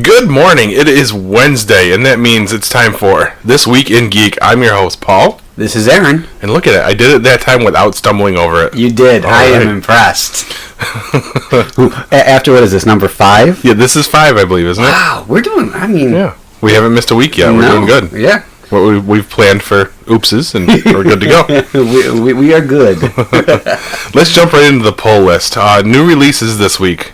Good morning. It is Wednesday, and that means it's time for This Week in Geek. I'm your host, Paul. This is Aaron. And look at it. I did it that time without stumbling over it. You did. I am impressed. After what is this, number 5? Yeah, this is 5, I believe, isn't it? Wow, we're doing, Yeah. We haven't missed a week yet. We're doing good. Yeah. What we've planned for oopses, and we're good to go. we are good. Let's jump right into the poll list. New releases this week.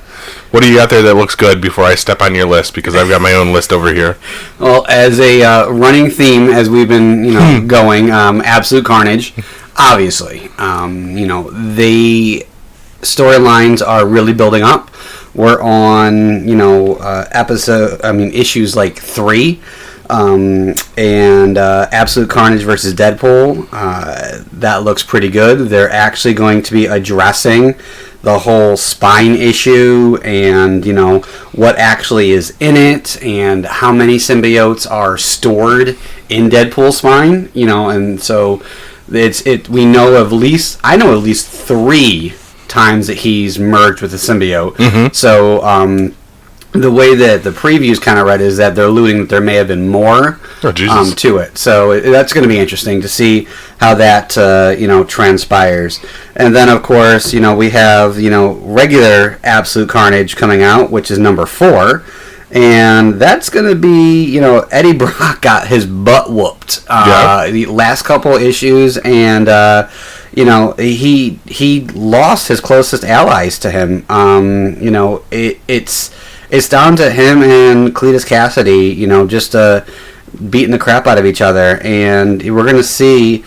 What do you got there that looks good before I step on your list? Because I've got my own list over here. Well, as a running theme, as we've been, going, Absolute Carnage, obviously. The storylines are really building up. We're on, issues like 3. And Absolute Carnage versus Deadpool, that looks pretty good. They're actually going to be addressing the whole spine issue and, what actually is in it and how many symbiotes are stored in Deadpool's spine, and so we know I know at least 3 times that he's merged with a symbiote. Mm-hmm. So, the way that the previews kind of read is that they're alluding that there may have been more to it. So that's going to be interesting to see how that, transpires. And then, of course, we have, regular Absolute Carnage coming out, which is number 4. And that's going to be, Eddie Brock got his butt whooped the last couple issues. And, he lost his closest allies to him. It's down to him and Cletus Cassidy, just beating the crap out of each other. And we're going to see,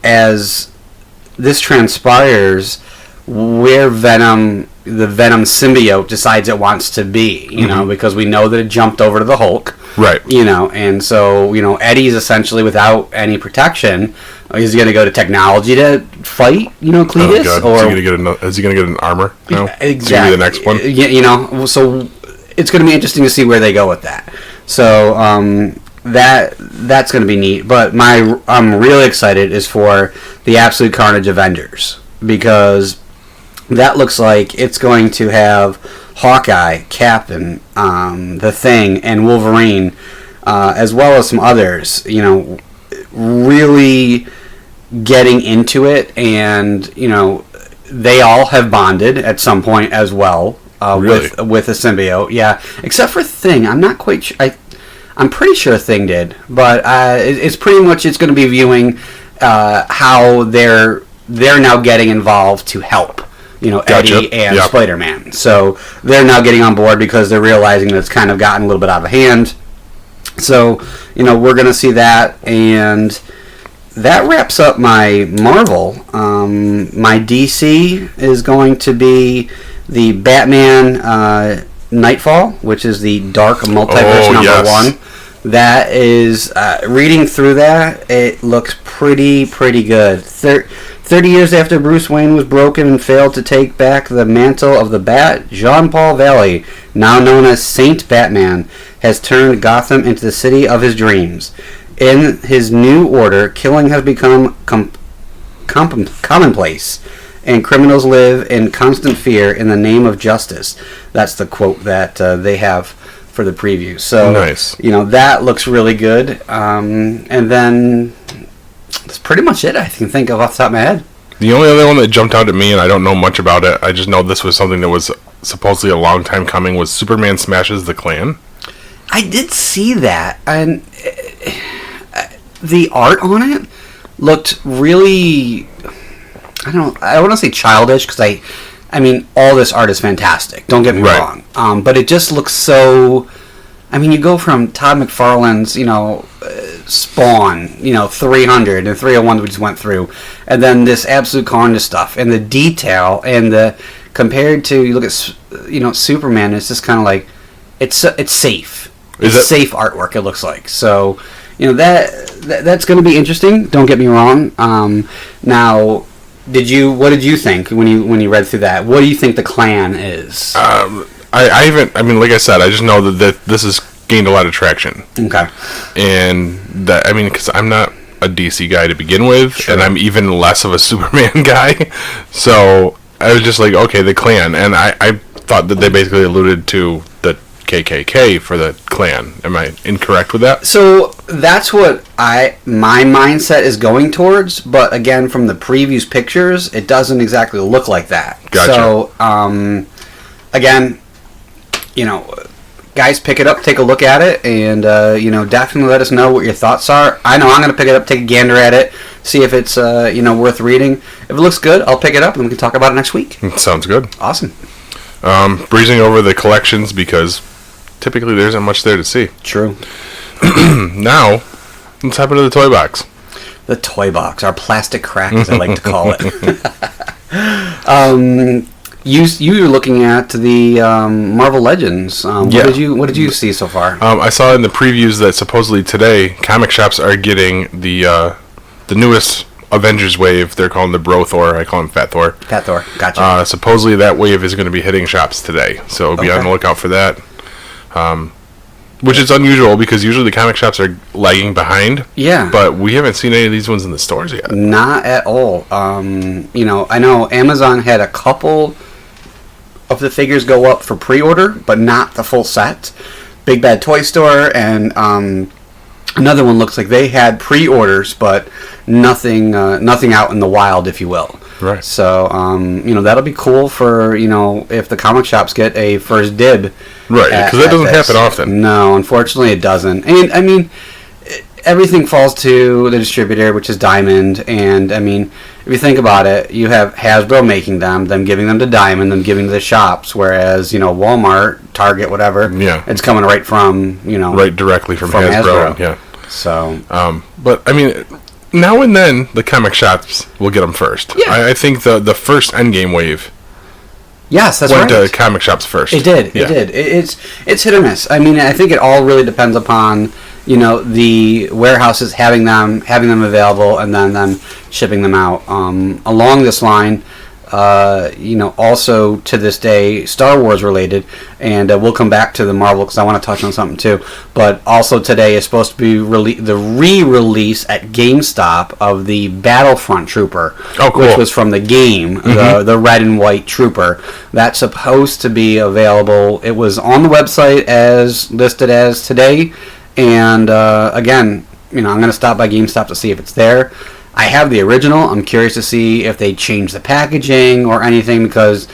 as this transpires, where the Venom symbiote decides it wants to be, because we know that it jumped over to the Hulk. Right. And so, Eddie's essentially without any protection. Is he going to go to technology to fight, Cletus? Oh, God. Or is he going to get an armor? No? Exactly. It's going to be the next one? Yeah, so it's going to be interesting to see where they go with that. So, that's going to be neat. But I'm really excited is for the Absolute Carnage Avengers. Because that looks like it's going to have Hawkeye, Captain, The Thing, and Wolverine, as well as some others, really getting into it, and they all have bonded at some point as well really? with a symbiote. Yeah, except for Thing. I'm not quite sure. I'm pretty sure Thing did, but it's pretty much it's going to be viewing how they're now getting involved to help. Gotcha. Eddie and Spider-Man. So they're now getting on board because they're realizing that it's kind of gotten a little bit out of hand. So, we're going to see that, and that wraps up my Marvel. My DC is going to be the Batman Knightfall, which is the Dark Multiverse number 1. That is, reading through that, it looks pretty good. 30 years after Bruce Wayne was broken and failed to take back the mantle of the Bat, Jean-Paul Valley, now known as Saint Batman, has turned Gotham into the city of his dreams. In his new order, killing has become commonplace, and criminals live in constant fear in the name of justice. That's the quote that they have for the preview. So, nice. That looks really good. And then that's pretty much it I can think of off the top of my head. The only other one that jumped out at me, and I don't know much about it, I just know this was something that was supposedly a long time coming, was Superman Smashes the Klan. I did see that, and the art on it looked really, I want to say childish, because I mean, all this art is fantastic, don't get me wrong, but it just looks so, you go from Todd McFarlane's, Spawn, 300 and 301 we just went through, and then this Absolute Carnage stuff, and the detail, and compared to, you look at, Superman, it's just kind of like, it's safe. It's safe artwork, it looks like. So, that's going to be interesting, don't get me wrong. Now, what did you think when you read through that? What do you think the Klan is? I haven't, like I said, I just know that this has gained a lot of traction. Okay. And that, because I'm not a DC guy to begin with, sure. And I'm even less of a Superman guy, so I was just like, okay, the Klan, and I thought that they basically alluded to the KKK for the clan. Am I incorrect with that? So that's what my mindset is going towards, but again, from the previous pictures, it doesn't exactly look like that. Gotcha. So, again, guys, pick it up, take a look at it, and definitely let us know what your thoughts are. I know I'm going to pick it up, take a gander at it, see if it's worth reading. If it looks good, I'll pick it up, and we can talk about it next week. Sounds good. Awesome. Breezing over the collections because typically there isn't much there to see. True. Now, let's hop into the toy box. The toy box, our plastic crack, as I like to call it. You were looking at the Marvel Legends. What did you see so far? I saw in the previews that supposedly today comic shops are getting the newest Avengers wave. They're calling the Bro Thor. I call him Fat Thor. Fat Thor. Gotcha. Supposedly that wave is going to be hitting shops today, so be on the lookout for that. Which is unusual because usually the comic shops are lagging behind. Yeah. But we haven't seen any of these ones in the stores yet. Not at all. I know Amazon had a couple of the figures go up for pre-order, but not the full set. Big Bad Toy Store and another one looks like they had pre-orders, but nothing out in the wild, if you will. Right. So, that'll be cool for, if the comic shops get a first dib. Right, because that doesn't happen often. No, unfortunately it doesn't. And, I mean, everything falls to the distributor, which is Diamond. And, I mean, if you think about it, you have Hasbro making them giving them to Diamond, them giving to the shops. Whereas, Walmart, Target, whatever, it's coming right from, right directly from Hasbro. Yeah. So. But, I mean, now and then the comic shops will get them first. Yeah. I think the first Endgame wave. Yes, that's went right. to comic shops first. It did. Yeah. It did. It's hit or miss. I mean, I think it all really depends upon the warehouses having them available and then them shipping them out. Along this line, also to this day, Star Wars related, and we'll come back to the Marvel because I want to touch on something too. But also today is supposed to be the re-release at GameStop of the Battlefront Trooper, which was from the game, the red and white Trooper. That's supposed to be available. It was on the website as listed as today, and again, I'm going to stop by GameStop to see if it's there. I have the original. I'm curious to see if they changed the packaging or anything because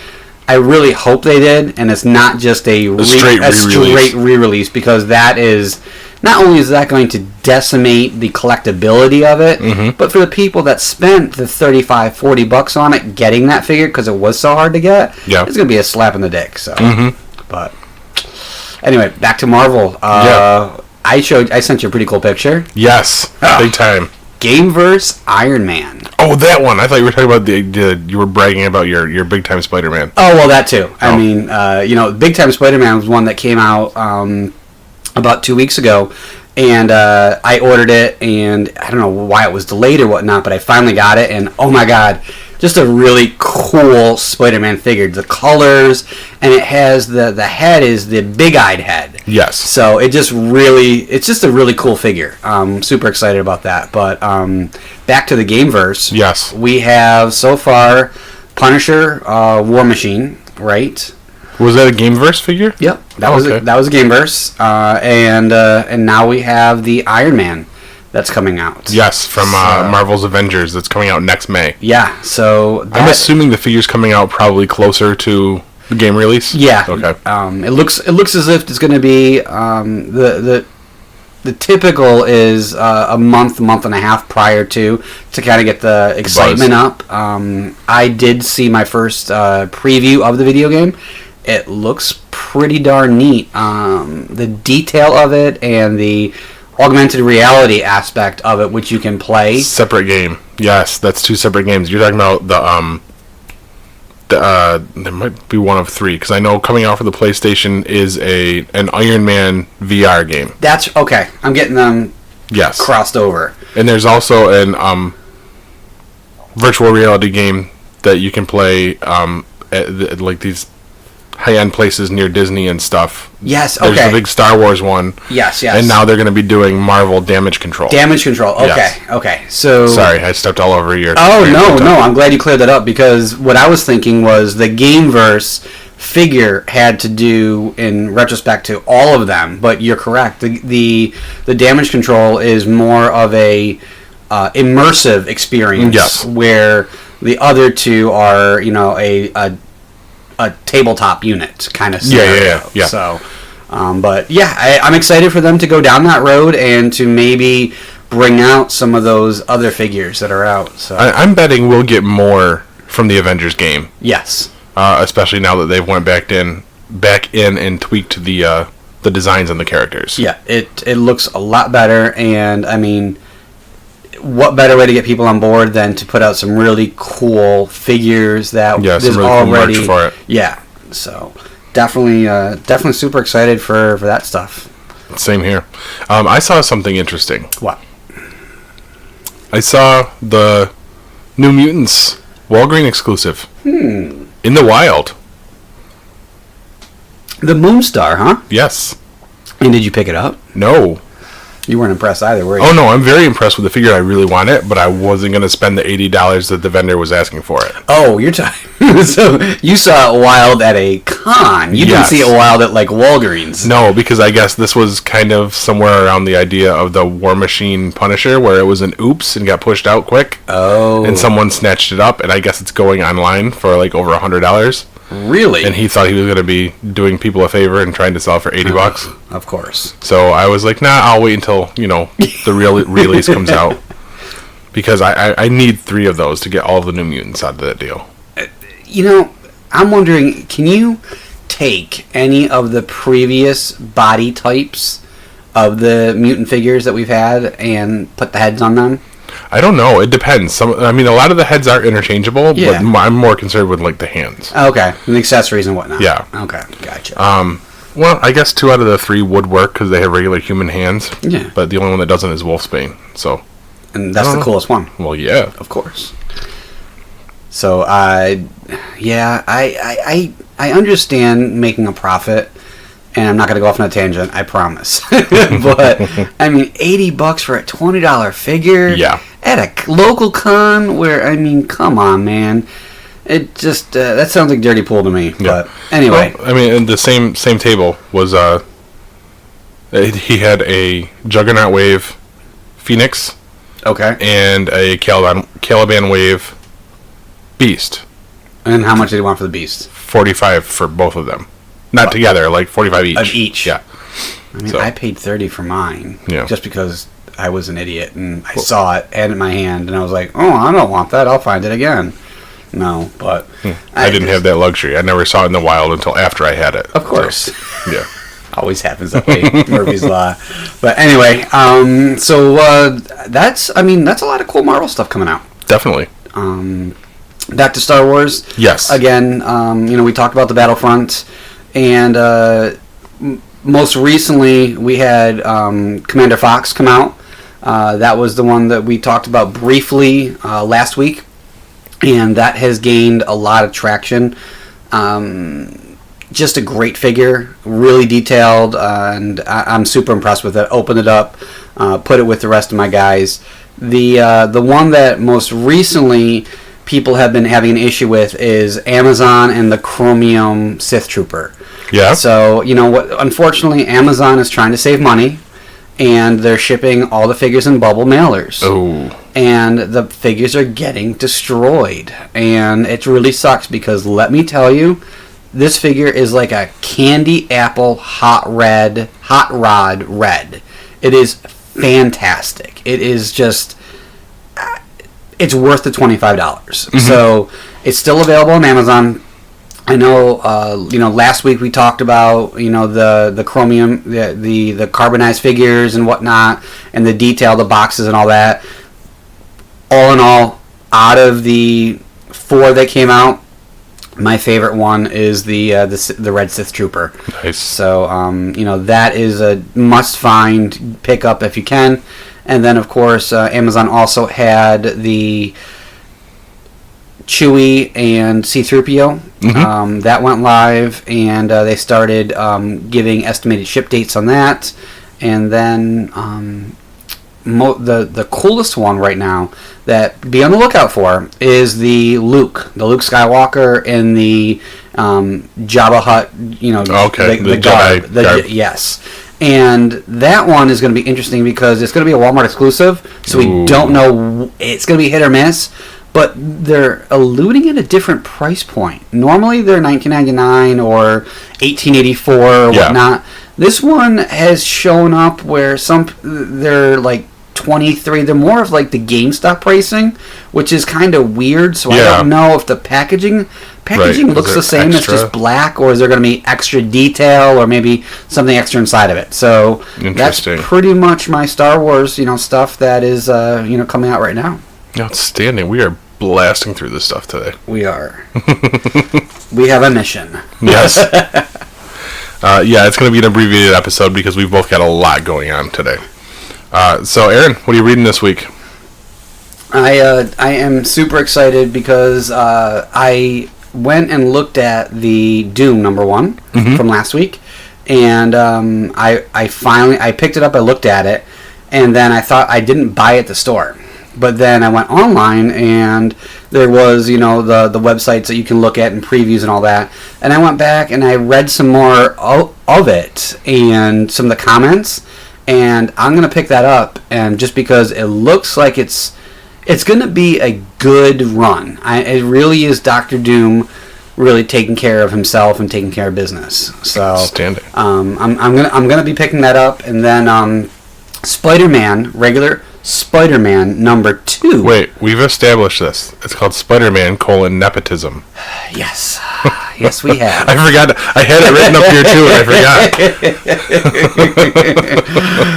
I really hope they did, and it's not just a straight re-release because that is not only is that going to decimate the collectability of it, but for the people that spent the $35-$40 on it getting that figure because it was so hard to get, it's going to be a slap in the dick. So, but anyway, back to Marvel. I sent you a pretty cool picture. Yes, big time. Gameverse Iron Man. Oh, that one. I thought you were talking about you were bragging about your Big Time Spider-Man. Oh, well, that too. I mean, Big Time Spider-Man was one that came out about 2 weeks ago, and I ordered it, and I don't know why it was delayed or whatnot, but I finally got it, and oh my god, just a really cool Spider-Man figure. The colors, and it has the head is the big-eyed head. Yes. So it's just a really cool figure. I'm super excited about that. But back to the Gameverse. Yes. We have so far Punisher, War Machine, right? Was that a Gameverse figure? Yep. That was a Gameverse. And now we have the Iron Man that's coming out. Yes, from Marvel's Avengers that's coming out next May. Yeah, so I'm assuming the figure's coming out probably closer to the game release. Yeah. Okay. It looks as if it's going to be the typical is a month and a half prior to kind of get the excitement up. I did see my first preview of the video game. It looks pretty darn neat. The detail of it and the augmented reality aspect of it, which you can play. Separate game. Yes, that's two separate games. You're talking about there might be one of three, because I know coming out for the PlayStation is an Iron Man VR game. That's okay. I'm getting them crossed over. And there's also an virtual reality game that you can play at like these high-end places near Disney and stuff. Yes, okay. There's the big Star Wars one. Yes. And now they're going to be doing Marvel Damage Control. Damage Control, okay, yes. Okay. So sorry, I stepped all over your... Oh, no, I'm glad you cleared that up, because what I was thinking was the Gameverse figure had to do in retrospect to all of them. But you're correct. The damage control is more of a immersive experience. Yes. Where the other two are, a tabletop unit kind of scenario. Yeah. So, but yeah, I'm excited for them to go down that road and to maybe bring out some of those other figures that are out. So I'm betting we'll get more from the Avengers game. Yes. Especially now that they've went back in and tweaked the designs on the characters. Yeah, it looks a lot better, and I mean, what better way to get people on board than to put out some really cool figures that some really already cool merch for it. Yeah, so definitely super excited for that stuff. Same here. I saw something interesting. What? I saw the New Mutants Walgreens exclusive in the wild. The Moonstar, huh? Yes. And did you pick it up? No. You weren't impressed either, were you? Oh no, I'm very impressed with the figure. I really want it, but I wasn't going to spend the $80 that the vendor was asking for it. Oh, you're talking. So you saw it wild at a con. You didn't see it wild at like Walgreens. No, because I guess this was kind of somewhere around the idea of the War Machine Punisher, where it was an oops and got pushed out quick. Oh. And someone snatched it up, and I guess it's going online for like over $100. Really? And he thought he was going to be doing people a favor and trying to sell it for $80. Of course. So I was like, nah, I'll wait until, the real release comes out. Because I need 3 of those to get all of the New Mutants out of that deal. I'm wondering, can you take any of the previous body types of the mutant figures that we've had and put the heads on them? I don't know. It depends. A lot of the heads are interchangeable, Yeah. but I'm more concerned with like the hands. Okay, and the accessories and whatnot. Yeah. Okay, gotcha. Well, I guess 2 out of the 3 would work because they have regular human hands. Yeah. But the only one that doesn't is Wolfsbane. So. And that's the coolest one. Well, yeah, of course. So I understand making a profit, and I'm not going to go off on a tangent, I promise. But I mean, $80 for a $20 figure, yeah, at a local con where come on, man, it just that sounds like dirty pool to me. Yeah. But anyway, well, in the same table was he had a Juggernaut Wave Phoenix, okay, and a Caliban Wave Beast. And how much did he want for the Beast? $45 for both of them. Not together, like $45 each. Of each. Yeah. I paid $30 for mine. Yeah. Just because I was an idiot and I saw it, had it in my hand, and I was like, oh, I don't want that. I'll find it again. No, but I didn't have that luxury. I never saw it in the wild until after I had it. Of course. So, yeah. Always happens that way. Murphy's Law. But anyway, so that's a lot of cool Marvel stuff coming out. Definitely. Back to Star Wars. Yes. Again, we talked about the Battlefront, and most recently we had Commander Fox come out. That was the one that we talked about briefly last week, and that has gained a lot of traction. Just a great figure, really detailed, and I'm super impressed with it. Opened it up, put it with the rest of my guys. The one that most recently people have been having an issue with is Amazon and the Chromium Sith Trooper. Yeah. So, unfortunately, Amazon is trying to save money, and they're shipping all the figures in bubble mailers. Oh. And the figures are getting destroyed. And it really sucks because, let me tell you, this figure is like a candy apple hot rod red. It is fantastic. It is just... It's worth the $25. Mm-hmm. So it's still available on Amazon. I know, last week we talked about, the chromium, the carbonized figures and whatnot, and the detail, the boxes and all that. All in all, out of the 4 that came out, my favorite one is the Red Sith Trooper. Nice. So, that is a must-find pickup if you can. And then, of course, Amazon also had the Chewie and C-3PO. Mm-hmm. That went live, and they started giving estimated ship dates on that. And then the coolest one right now that be on the lookout for is the Luke Skywalker in the Jabba Hutt, Okay, the Jedi garb. Yes. And that one is going to be interesting because it's going to be a Walmart exclusive, so we don't know. It's going to be hit or miss, but they're alluding at a different price point. Normally they're $19.99 or $18.84 or whatnot. This one has shown up where they're like 23. They're more of like the GameStop pricing, which is kind of weird. So I don't know if the packaging looks the same. It's just black, or is there going to be extra detail, or maybe something extra inside of it? So that's pretty much my Star Wars, stuff that is coming out right now. Outstanding. We are blasting through this stuff today. We are. We have a mission. Yes. It's going to be an abbreviated episode because we've both got a lot going on today. So, Aaron, what are you reading this week? I am super excited because I went and looked at the Doom #1 from last week, and I picked it up. I looked at it, and then I thought I didn't buy it at the store. But then I went online, and there was, the websites that you can look at and previews and all that. And I went back and I read some more of it and some of the comments. And I'm going to pick that up, and just because it looks like it's going to be a good run. It really is Dr. Doom really taking care of himself and taking care of business. So I'm going to be picking that up, and then Spider-Man, regular Spider-Man #2. Wait, we've established this. It's called Spider-Man : nepotism. Yes. Yes, we have. I forgot. I had it written up here too, and I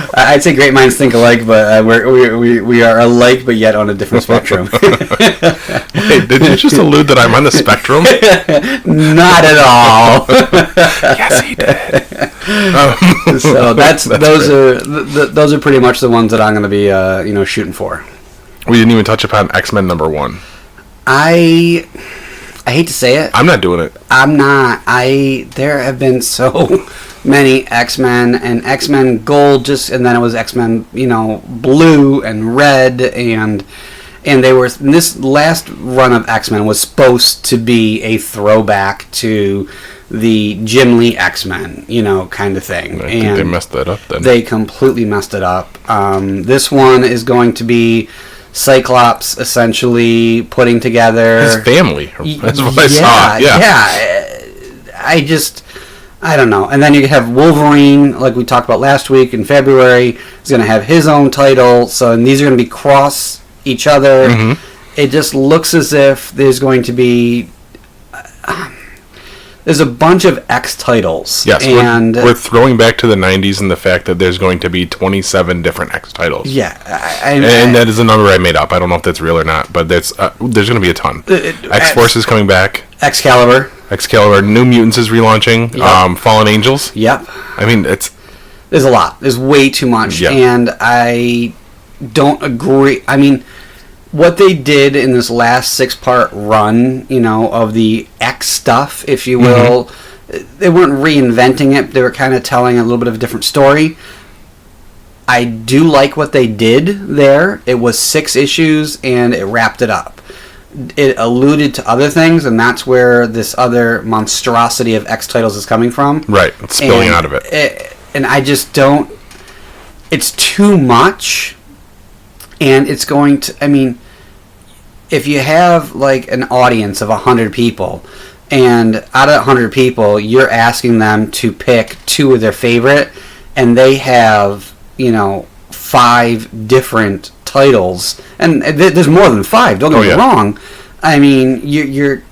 forgot. I'd say great minds think alike, but we are alike, but yet on a different spectrum. Wait, did you just allude that I'm on the spectrum? Not at all. Yes, he did. So those are pretty much the ones that I'm going to be shooting for. We didn't even touch upon X-Men #1. I hate to say it. I'm not doing it. I'm not. There have been so many X-Men and X-Men Gold, and then it was X-Men, Blue and Red, and they were. This last run of X-Men was supposed to be a throwback to the Jim Lee X-Men, kind of thing. I think they messed that up then. They completely messed it up. This one is going to be Cyclops essentially putting together his family. That's what I saw. I don't know. And then you have Wolverine, like we talked about last week in February. He's going to have his own title. So, and these are going to be cross each other. Mm-hmm. It just looks as if there's going to be there's a bunch of X titles. Yes, and we're throwing back to the 90s and the fact that there's going to be 27 different X titles. Yeah. And that is a number I made up. I don't know if that's real or not, but there's going to be a ton. X-Force is coming back. Excalibur, New Mutants is relaunching. Yep. Fallen Angels. Yep. I mean, there's a lot. There's way too much. Yep. And I don't agree. I mean, what they did in this last 6-part run, of the X stuff, if you will, they weren't reinventing it. They were kind of telling a little bit of a different story. I do like what they did there. It was 6 issues, and it wrapped it up. It alluded to other things, and that's where this other monstrosity of X titles is coming from. Right, it's spilling out of it. And I just don't... It's too much... And it's going to, if you have like an audience of 100 people, and out of 100 people, you're asking them to pick 2 of their favorite, and they have, 5 different titles, and there's more than 5. Don't get me wrong. You're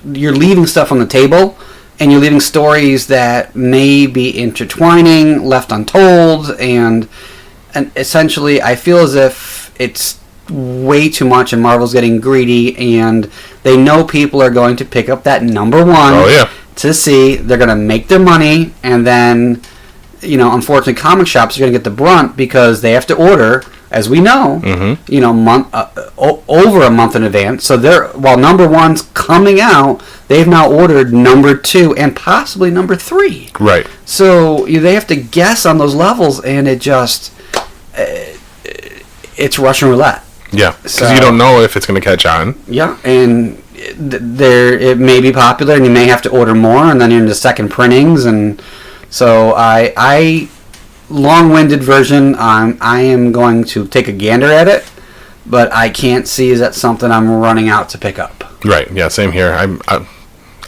leaving stuff on the table, and you're leaving stories that may be intertwining, left untold, and essentially, I feel as if it's way too much, and Marvel's getting greedy, and they know people are going to pick up that #1 to see. They're going to make their money, and then, unfortunately, comic shops are going to get the brunt because they have to order, as we know, over a month in advance. So while #1's coming out, they've now ordered #2 and possibly #3. Right. So they have to guess on those levels, and it just... it's Russian roulette. Yeah, because you don't know if it's going to catch on. Yeah, and it may be popular, and you may have to order more, and then you're into second printings, and so I long-winded version. I am going to take a gander at it, but I can't see is that something I'm running out to pick up. Right. Yeah. Same here.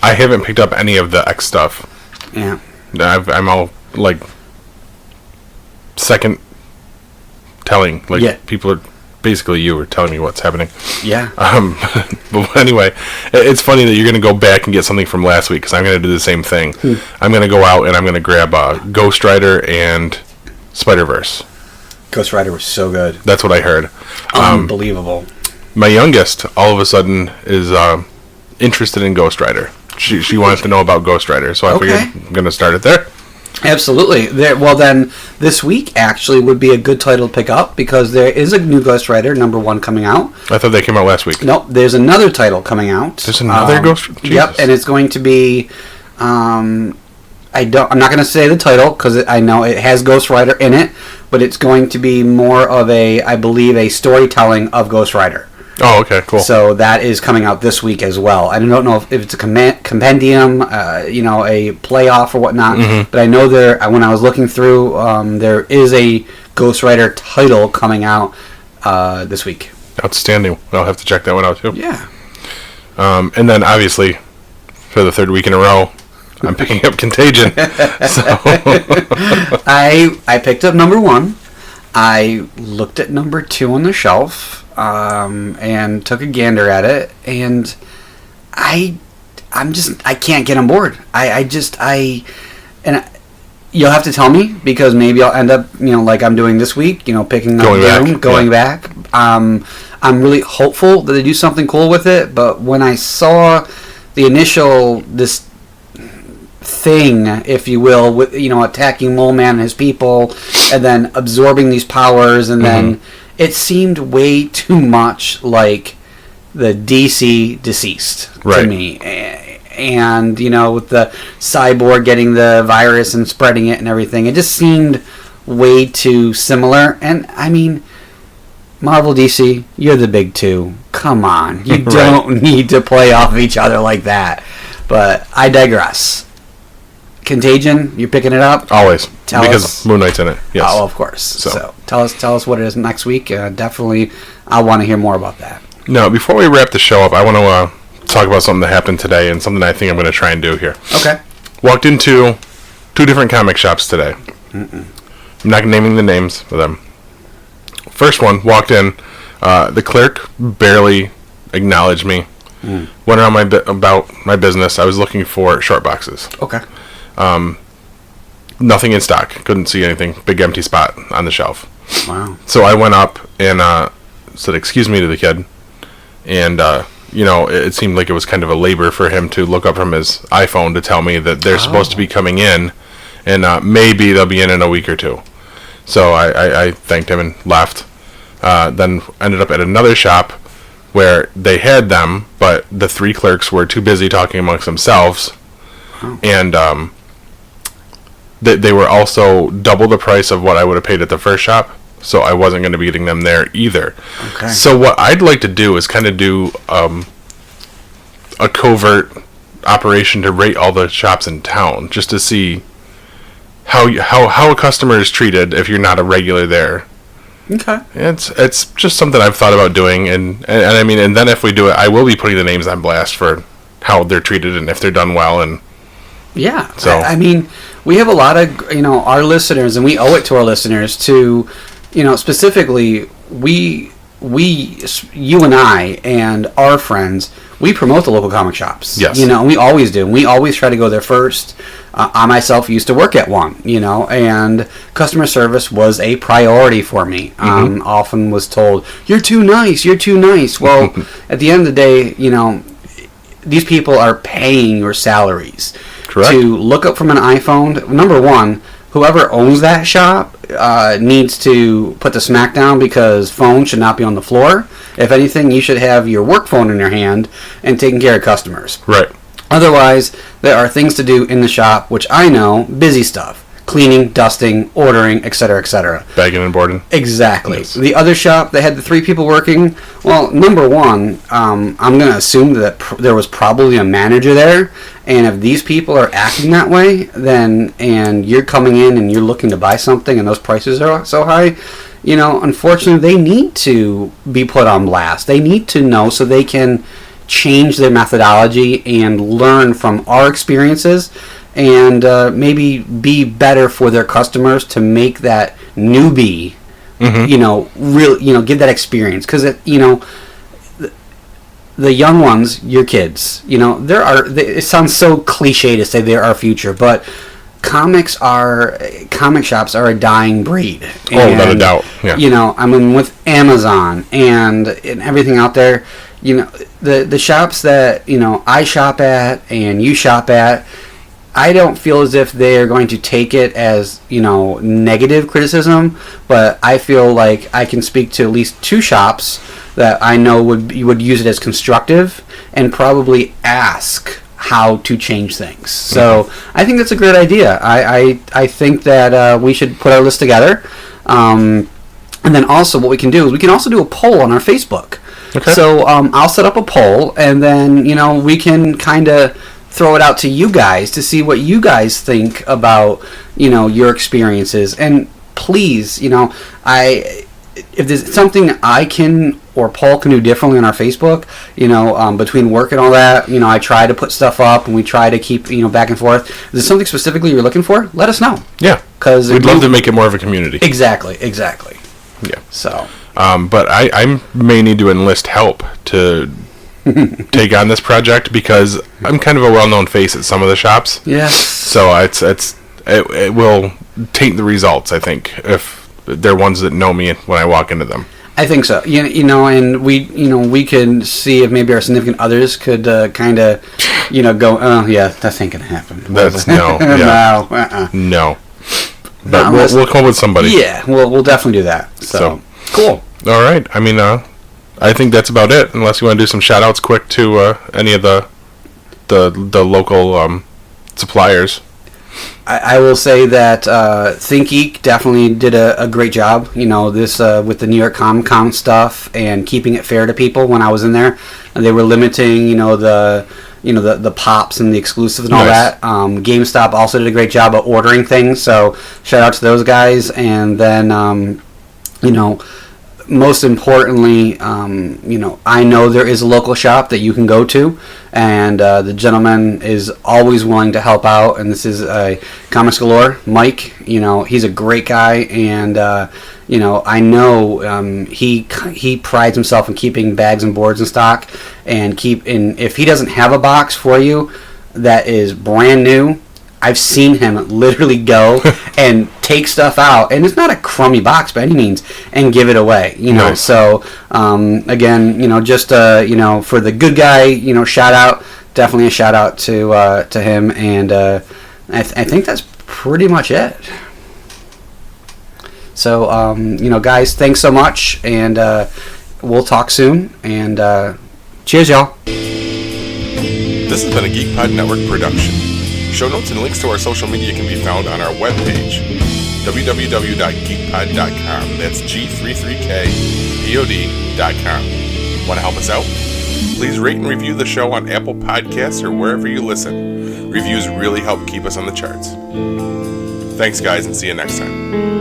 I haven't picked up any of the X stuff. Yeah. I'm all like second telling. Like people are basically you are telling me what's happening. Yeah. But anyway, it's funny that you're going to go back and get something from last week because I'm going to do the same thing. I'm going to go out and I'm going to grab Ghost Rider and Spider-Verse. Ghost Rider was so good. That's what I heard. Unbelievable. My youngest, all of a sudden, is interested in Ghost Rider. She wants to know about Ghost Rider, so I figured I'm going to start it there. Absolutely. Well, then, this week actually would be a good title to pick up because there is a new Ghost Rider, #1, coming out. I thought they came out last week. Nope, there's another title coming out. There's another Ghost Rider? Yep, and it's going to be... I'm not going to say the title because I know it has Ghost Rider in it, but it's going to be more of I believe, a storytelling of Ghost Rider. Oh, okay, cool. So that is coming out this week as well. I don't know if it's a compendium, a playoff or whatnot, but I know when I was looking through, there is a Ghost Rider title coming out this week. Outstanding. I'll have to check that one out too. Yeah. And then obviously, for the third week in a row, I'm picking up Contagion. So I picked up #1. I looked at #2 on the shelf and took a gander at it, and I can't get on board. You'll have to tell me because maybe I'll end up like I'm doing this week, picking up going back. I'm really hopeful that they do something cool with it, but when I saw the initial this thing, if you will, with attacking Mole Man and his people, and then absorbing these powers, and then it seemed way too much like the DC Deceased to me. And with the cyborg getting the virus and spreading it and everything, it just seemed way too similar. And I mean, Marvel, DC, you're the big two. Come on, you don't need to play off of each other like that. But I digress. Contagion, you're picking it up? Always. Because Moon Knight's in it. Yes. Oh, of course. So tell us what it is next week. Definitely, I want to hear more about that. No, before we wrap the show up, I want to talk about something that happened today and something I think I'm going to try and do here. Okay. Walked into 2 different comic shops today. I'm not naming the names of them. First one, walked in. The clerk barely acknowledged me. Went around about my business. I was looking for short boxes. Okay. Nothing in stock. Couldn't see anything. Big empty spot on the shelf. Wow. So I went up and said, "Excuse me," to the kid. And, it seemed like it was kind of a labor for him to look up from his iPhone to tell me that they're supposed to be coming in. And maybe they'll be in a week or 2. So I thanked him and left. Then ended up at another shop where they had them, but the 3 clerks were too busy talking amongst themselves. Oh. And they were also double the price of what I would have paid at the first shop, so I wasn't going to be getting them there either. Okay. So what I'd like to do is kind of do a covert operation to rate all the shops in town, just to see how a customer is treated if you're not a regular there. Okay. It's just something I've thought about doing, and I mean, and then if we do it, I will be putting the names on blast for how they're treated and if they're done well. And yeah, so I mean, we have a lot of our listeners, and we owe it to our listeners to specifically you and I and our friends, we promote the local comic shops. Yes. We always do. We always try to go there first. I myself used to work at one, and customer service was a priority for me. Often was told, "You're too nice. You're too nice." Well, at the end of the day, these people are paying your salaries. Correct. To look up from an iPhone. #1, whoever owns that shop needs to put the smack down because phones should not be on the floor. If anything, you should have your work phone in your hand and taking care of customers. Right. Otherwise, there are things to do in the shop, which I know, busy stuff. cleaning, dusting, ordering, etc., etc. Bagging and boarding. Exactly. Yes. The other shop, they had the 3 people working. Well, number one, I'm going to assume that there was probably a manager there, and if these people are acting that way, then, and you're coming in and you're looking to buy something and those prices are so high, unfortunately, they need to be put on blast. They need to know so they can change their methodology and learn from our experiences and maybe be better for their customers to make that newbie, give that experience. Because, the young ones, your kids, it sounds so cliche to say they're our future, but comic shops are a dying breed. Without a doubt. Yeah. With Amazon and everything out there, the shops that, I shop at and you shop at, I don't feel as if they're going to take it as, negative criticism, but I feel like I can speak to at least 2 shops that I know would use it as constructive and probably ask how to change things. So I think that's a great idea. I think that we should put our list together. And then also what we can do is we can also do a poll on our Facebook. Okay. So I'll set up a poll, and then, we can kind of throw it out to you guys to see what you guys think about, your experiences. And please, if there's something I can or Paul can do differently on our Facebook, between work and all that, I try to put stuff up and we try to keep, back and forth. If there's something specifically you're looking for, let us know. Yeah. Because we'd love to make it more of a community. Exactly. Yeah. So. But I may need to enlist help to take on this project because I'm kind of a well-known face at some of the shops. Yes. So it will taint the results, I think, if they're ones that know me when I walk into them. I think so. And we can see if maybe our significant others could kind of, go, oh yeah, that ain't gonna happen. That's no. Yeah. No. But we'll come up with somebody. Yeah, we'll definitely do that. So cool. All right. I mean, I think that's about it. Unless you want to do some shout-outs quick to any of the local suppliers. I will say that Geek definitely did a great job. This with the New York Comic Con stuff and keeping it fair to people. When I was in there, they were limiting, the pops and the exclusives and all that. GameStop also did a great job of ordering things. So shout out to those guys. And then, most importantly, I know there is a local shop that you can go to, and the gentleman is always willing to help out, and this is Comics Galore, Mike. He's a great guy, and I know he prides himself in keeping bags and boards in stock, and if he doesn't have a box for you that is brand new, I've seen him literally go and take stuff out, and it's not a crummy box by any means, and give it away. Nice. So again, just for the good guy, shout out, definitely a shout out to him, and I think that's pretty much it. So guys, thanks so much, and we'll talk soon, and cheers, y'all. This has been a GeekPod Network production. Show notes and links to our social media can be found on our webpage, www.geekpod.com. That's G33kpod.com. Want to help us out? Please rate and review the show on Apple Podcasts or wherever you listen. Reviews really help keep us on the charts. Thanks, guys, and see you next time.